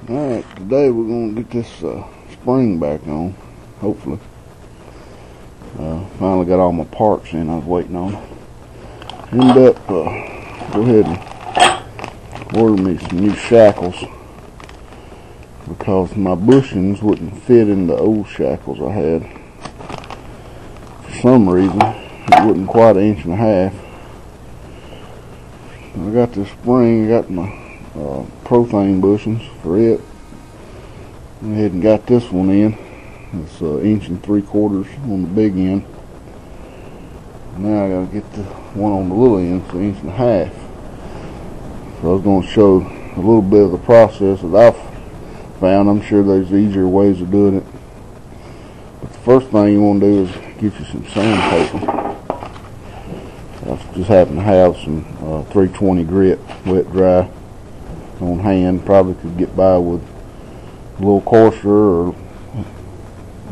Alright, today we're going to get this spring back on, hopefully. Finally got all my parts in I was waiting on. Ended up, go ahead and order me some new shackles because my bushings wouldn't fit in the old shackles I had. For some reason, it wasn't quite an inch and a half. I got this spring, I got my profane bushings for it. Went ahead and got this one in. It's 1 3/4 on the big end. Now I gotta get the one on the little end, it's 1 1/2 inches. So I was going to show a little bit of the process that I've found. I'm sure there's easier ways of doing it. But the first thing you want to do is get you some sandpaper. I just happen to have some 320 grit wet dry on hand. Probably could get by with a little coarser,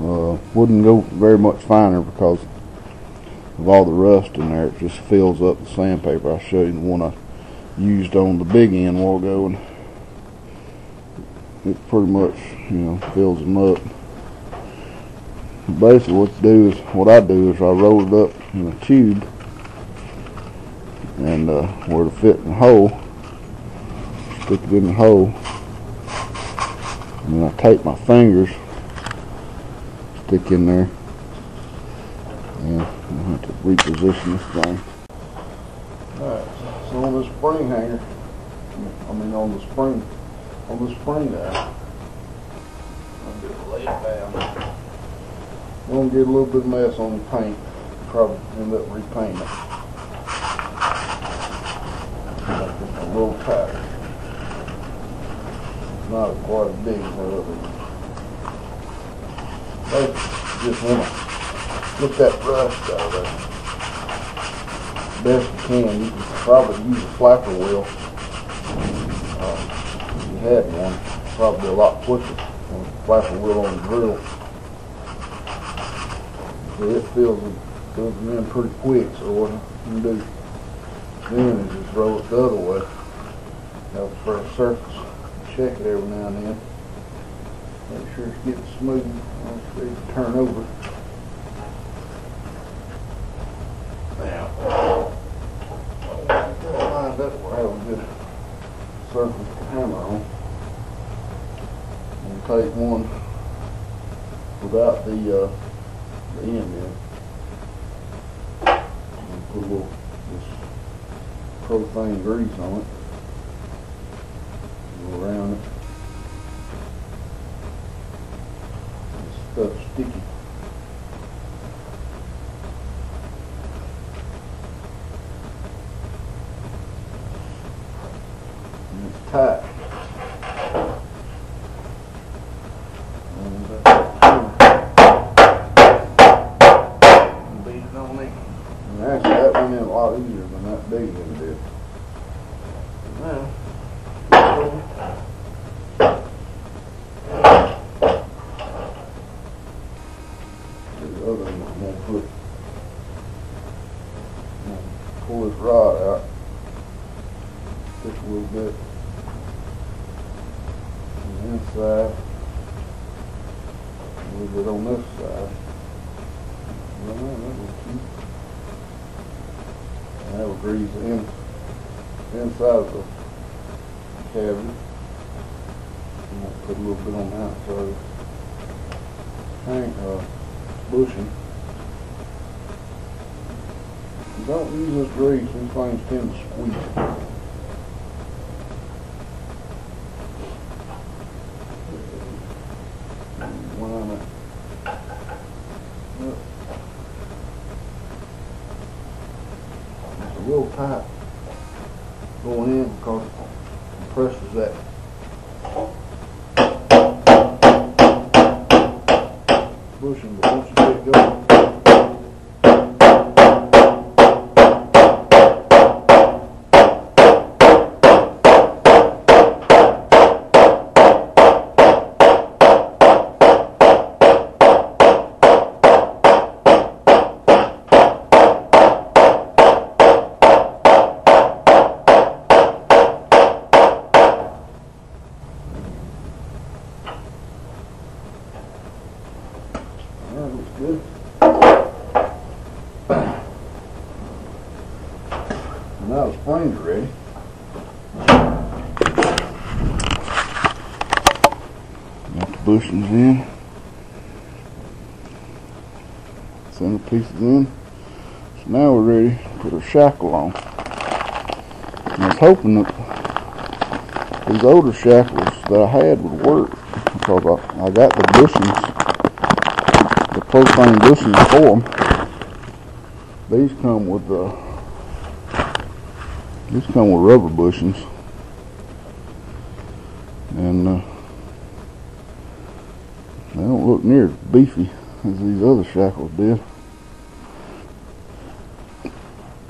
or wouldn't go very much finer because of all the rust in there. It just fills up the sandpaper. I'll show you the one I used on the big end a while ago, and it pretty much, fills them up. Basically what I do is I roll it up in a tube, and where to fit in the hole, stick it in the hole, and then I take my fingers, stick in there, and I have to reposition this thing. Alright, so on this spring hanger, on the spring guy, I'm going to lay it down. I'm going to get a little bit of mess on the paint, probably end up repainting it. Make this a little tighter. Not quite as big as the other one. Just want to get that rust out of there. Best you can. You can probably use a flapper wheel. If you had one, probably a lot quicker than a flapper wheel on the drill. So it fills them in pretty quick. So what you can do then is just roll it the other way. Have a fresh surface. Check it every now and then. Make sure it's getting smooth. It's ready to turn over. Now, lined up where I have a good surface to hammer on. I'm going to take one without the end in. And put a little this profane grease on it. Go around it. This stuff's sticky. And it's tight. And beat it on it. And actually that went in a lot easier than that big one did. Now, the other one I'm going to pull this rod out, just a little bit on the inside, a little bit on this side. That was cute. And that will grease the inside of the cavity. I'm going to put a little bit on the outside of the bushing. Don't use this grease, these things tend to squeak. It's a little tight going in because it compresses that bushing, but once you get it going, Now the springs are ready. Got the bushings in. Center pieces in. So now we're ready to put our shackle on. And I was hoping that these older shackles that I had would work, because I got the bushings, the propane bushings for them. These come with rubber bushings, and they don't look near as beefy as these other shackles did.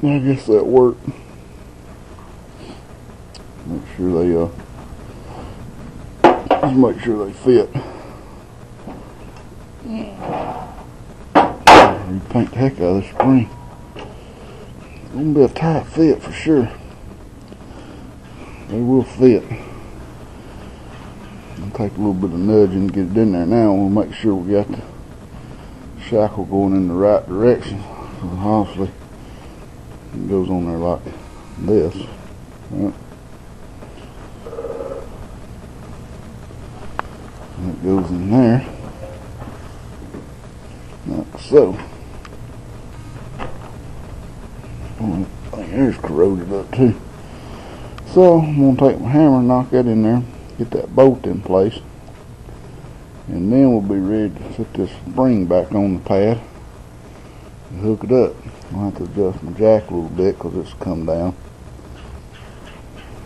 I guess that worked. Make sure just make sure they fit. Repaint the heck out of this spring. It's gonna be a tight fit for sure. They will fit. I'll take a little bit of nudging to get it in there now. We'll make sure we got the shackle going in the right direction. So obviously it goes on there like this. Right. And it goes in there like so. Oh, I think there's corroded up too. So I'm going to take my hammer and knock that in there, get that bolt in place, and then we'll be ready to set this spring back on the pad and hook it up. I'll have to adjust my jack a little bit because it's come down.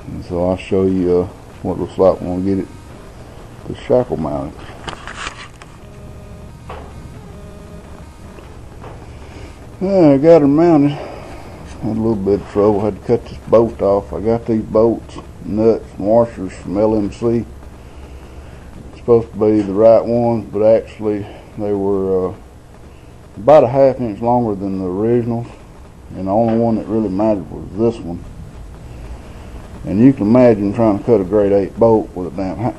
And so I'll show you what it looks like when we get it the shackle mounted. I got her mounted. Had a little bit of trouble. Had to cut this bolt off. I got these bolts, nuts, and washers from LMC. It's supposed to be the right ones, but actually they were about a ½ inch longer than the originals, and the only one that really mattered was this one. And you can imagine trying to cut a grade 8 bolt with a damn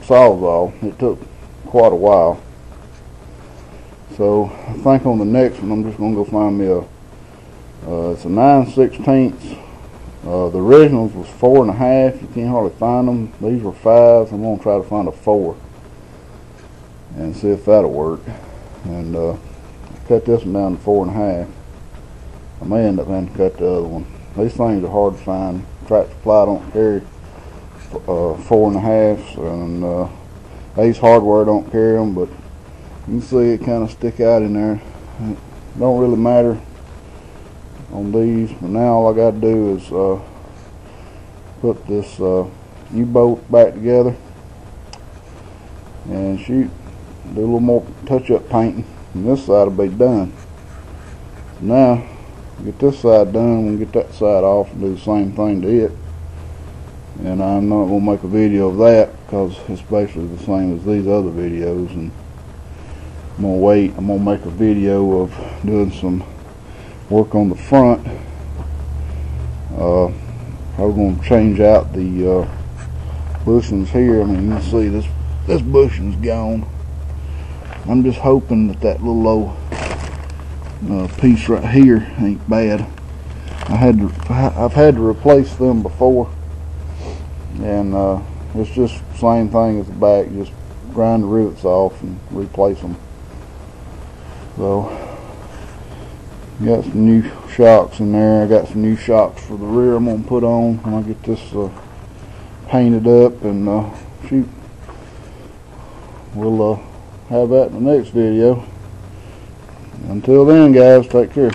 sawzall. It took quite a while. So I think on the next one I'm just going to go find me it's a 9/16. The originals was 4½. You can't hardly find them. These were 5s. I'm going to try to find a 4 and see if that'll work. And cut this one down to 4½. I may end up having to cut the other one. These things are hard to find. Tractor Supply don't carry 4½, and Ace Hardware don't carry them, but you can see it kind of stick out in there. It don't really matter on these, but now all I got to do is put this U-bolt back together and shoot, do a little more touch-up painting, and this side will be done. Now get this side done, we'll get that side off and do the same thing to it. And I'm not going to make a video of that because it's basically the same as these other videos, and I'm going to wait. I'm going to make a video of doing some work on the front. I'm going to change out the bushings here. I mean, you can see this bushing's gone. I'm just hoping that that little old piece right here ain't bad. I've had to replace them before, and it's just the same thing as the back. Just grind the rivets off and replace them. So got some new shocks in there. I got some new shocks for the rear I'm gonna put on when I get this painted up, and shoot, we'll have that in the next video. Until then, guys, take care.